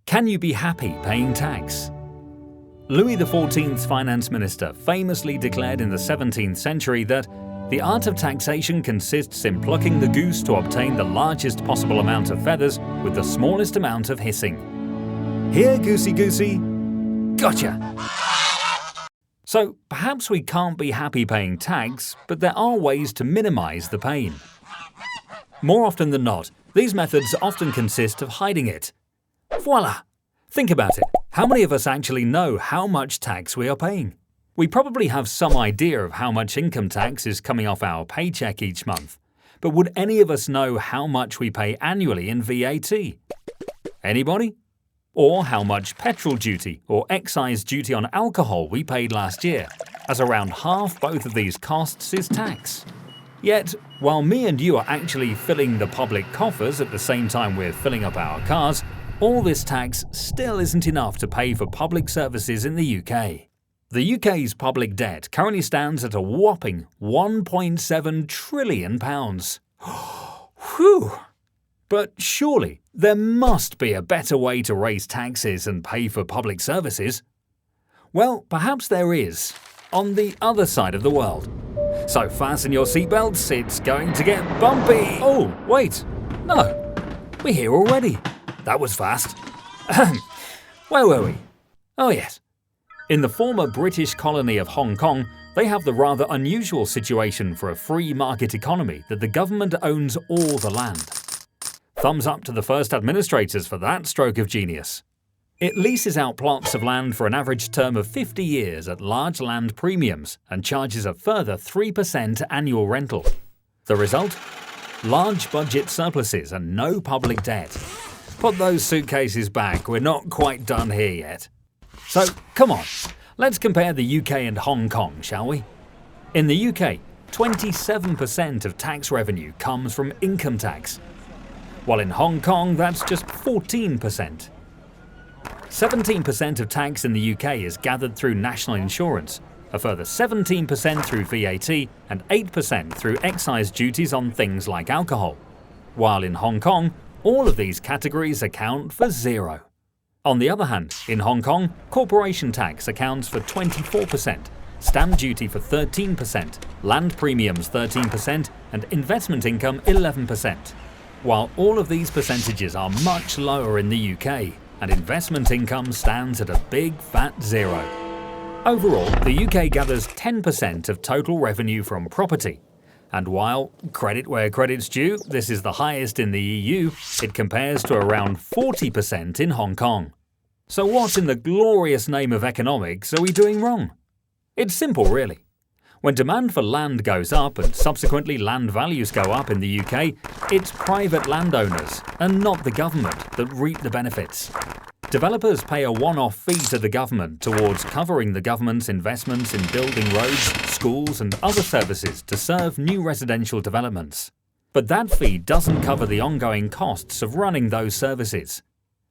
Can you be happy paying tax? Louis XIV's finance minister famously declared in the 17th century that the art of taxation consists in plucking the goose to obtain the largest possible amount of feathers with the smallest amount of hissing. Here, goosey goosey, gotcha! So perhaps we can't be happy paying tax, but there are ways to minimize the pain. More often than not, these methods often consist of hiding it. Voila! Think about it. How many of us actually know how much tax we are paying? We probably have some idea of how much income tax is coming off our paycheck each month. But would any of us know how much we pay annually in VAT? Anybody? Or how much petrol duty or excise duty on alcohol we paid last year, as around half both of these costs is tax. Yet, while me and you are actually filling the public coffers at the same time we're filling up our cars, all this tax still isn't enough to pay for public services in the UK. The UK's public debt currently stands at a whopping £1.7 trillion. Whew! But surely there must be a better way to raise taxes and pay for public services. Well, perhaps there is, on the other side of the world. So fasten your seatbelts, it's going to get bumpy. Oh, wait, no, we're here already. That was fast. Where were we? Oh yes. In the former British colony of Hong Kong, they have the rather unusual situation for a free market economy that the government owns all the land. Thumbs up to the first administrators for that stroke of genius. It leases out plots of land for an average term of 50 years at large land premiums and charges a further 3% annual rental. The result? Large budget surpluses and no public debt. Put those suitcases back, we're not quite done here yet. So, come on, let's compare the UK and Hong Kong, shall we? In the UK, 27% of tax revenue comes from income tax, while in Hong Kong that's just 14%. 17% of tax in the UK is gathered through national insurance, a further 17% through VAT and 8% through excise duties on things like alcohol, while in Hong Kong, all of these categories account for zero. On the other hand, in Hong Kong, corporation tax accounts for 24%, stamp duty for 13%, land premiums 13%, and investment income 11%. While all of these percentages are much lower in the UK, and investment income stands at a big fat zero. Overall, the UK gathers 10% of total revenue from property. And while, credit where credit's due, this is the highest in the EU, it compares to around 40% in Hong Kong. So what in the glorious name of economics are we doing wrong? It's simple, really. When demand for land goes up and subsequently land values go up in the UK, it's private landowners, and not the government, that reap the benefits. Developers pay a one-off fee to the government towards covering the government's investments in building roads, schools and other services to serve new residential developments. But that fee doesn't cover the ongoing costs of running those services.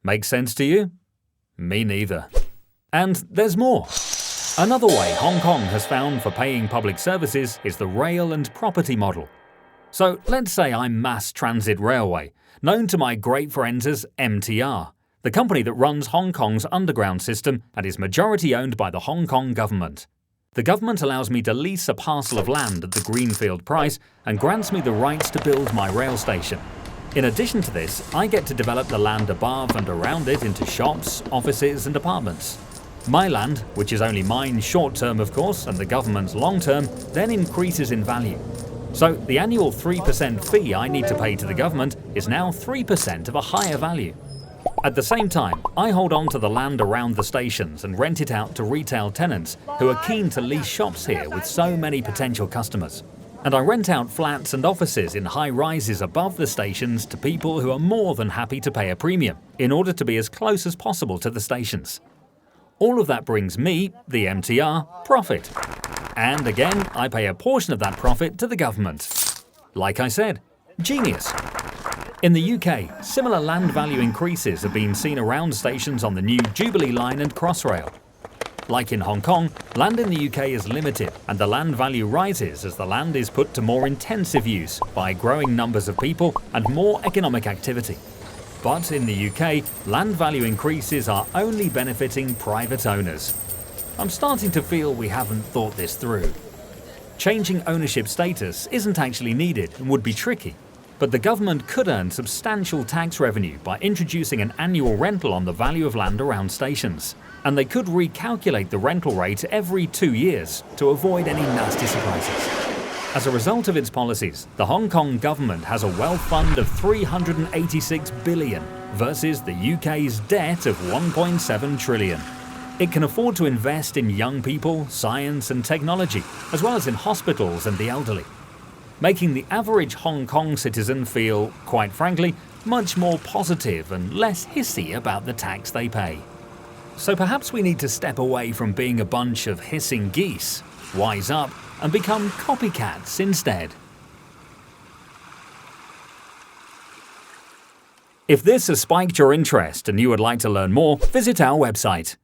Make sense to you? Me neither. And there's more. Another way Hong Kong has found for paying public services is the rail and property model. So let's say I'm Mass Transit Railway, known to my great friends as MTR, the company that runs Hong Kong's underground system and is majority owned by the Hong Kong government. The government allows me to lease a parcel of land at the greenfield price and grants me the rights to build my rail station. In addition to this, I get to develop the land above and around it into shops, offices and apartments. My land, which is only mine short-term of course, and the government's long-term, then increases in value. So the annual 3% fee I need to pay to the government is now 3% of a higher value. At the same time, I hold on to the land around the stations and rent it out to retail tenants who are keen to lease shops here with so many potential customers. And I rent out flats and offices in high rises above the stations to people who are more than happy to pay a premium in order to be as close as possible to the stations. All of that brings me, the MTR, profit. And again, I pay a portion of that profit to the government. Like I said, genius. In the UK, similar land value increases have been seen around stations on the new Jubilee Line and Crossrail. Like in Hong Kong, land in the UK is limited and the land value rises as the land is put to more intensive use by growing numbers of people and more economic activity. But in the UK, land value increases are only benefiting private owners. I'm starting to feel we haven't thought this through. Changing ownership status isn't actually needed and would be tricky, but the government could earn substantial tax revenue by introducing an annual rental on the value of land around stations. And they could recalculate the rental rate every 2 years to avoid any nasty surprises. As a result of its policies, the Hong Kong government has a wealth fund of $386 billion versus the UK's debt of $1.7 trillion. It can afford to invest in young people, science and technology, as well as in hospitals and the elderly, making the average Hong Kong citizen feel, quite frankly, much more positive and less hissy about the tax they pay. So perhaps we need to step away from being a bunch of hissing geese, wise up, and become copycats instead. If this has spiked your interest and you would like to learn more, visit our website